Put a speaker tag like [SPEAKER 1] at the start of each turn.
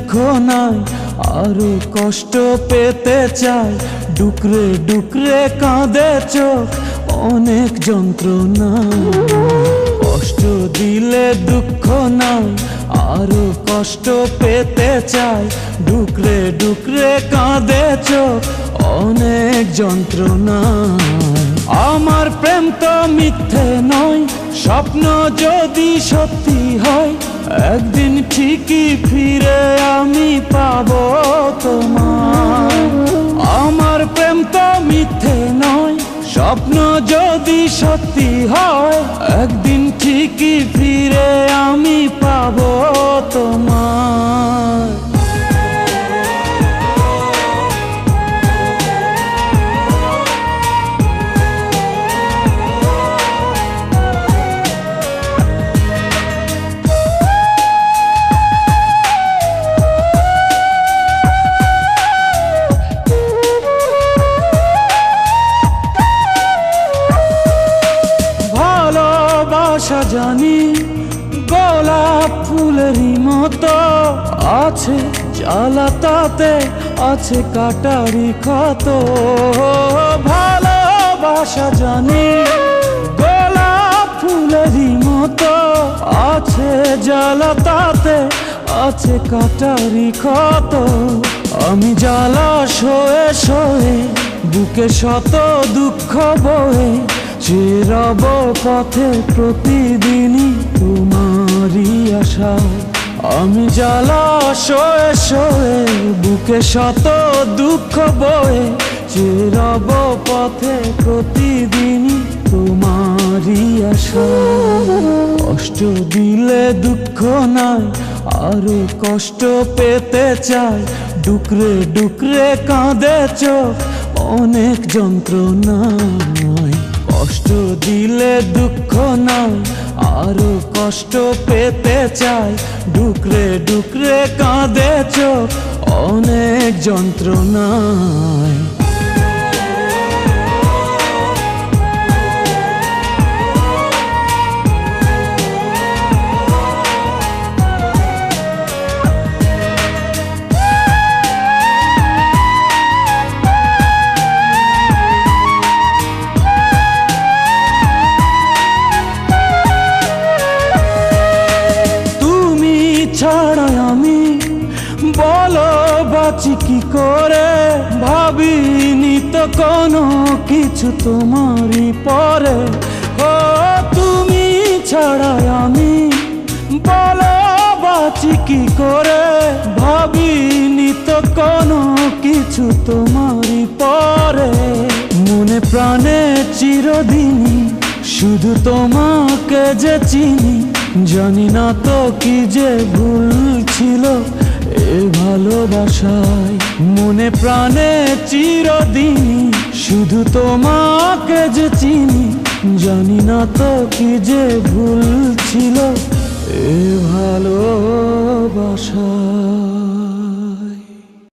[SPEAKER 1] দুঃখ নাই, আরো কষ্ট পেতে চাই। ডুকরে ডুকরে কাঁদে চোখ, অনেক যন্ত্রণা। কষ্ট দিলে দুঃখ নাই, আরো কষ্ট পেতে চাই। ডুকরে ডুকরে কাঁদে চোখ, অনেক যন্ত্রণা। আমার প্রেম তো মিথ্যে নয়, স্বপ্ন যদি সত্যি হয়, একদিন ঠিকই ফিরে আমি পাবো তোমায়। আমার প্রেম তো মিথ্যে নয়, স্বপ্ন যদি সত্যি হয়, একদিন ঠিকই ফিরে আমি পাবো তোমায়। ভালোবাসা জানি গোলাপ ফুলেরই মতো, আছে জ্বালা তাতে আছে কাটারি ক্ষত। ভালোবাসা জানি গোলাপ ফুলেরই মতো, আছে জ্বালা তাতে আছে কাটারি ক্ষত। আমি জ্বালা সয়ে সয়ে বুকে শত দুঃখ বয়ে, চিরব পথে প্রতিদিনই তোমারই আশায়। আমি জ্বালা সয়ে সয়ে বুকে শত দুঃখ বয়ে, চিরব পথে প্রতিদিনই তোমারই আশায়। কষ্ট দিলে দুঃখ নাই, আরো কষ্ট পেতে চাই। ডুকরে ডুকরে কাঁদে চোখ, অনেক যন্ত্রণায়। কষ্ট দিলে দুঃখ নাই, আরো কষ্ট পেতে চাই। ডুকরে ডুকরে কাঁদে চোখ, অনেক যন্ত্রণায়। ছাড়া আমি বলো বাঁচি কি করে, ভাবিনি তো কোনো কিছু তোমারই পরে। ও তুমি ছাড়া আমি বলো বাঁচি কি করে, ভাবিনি তো কোনো কিছু তোমারই পরে। মনে প্রাণে চিরদিনই শুধু তোমাকে যে চিনি, জানি না তো কি যে ভুল ছিল এ ভালোবাসায়। মনে প্রাণে চিরদিনই শুধু তোমাকে যে চিনি, জানি না তো কি যে ভুল ছিল এ ভালোবাসায়।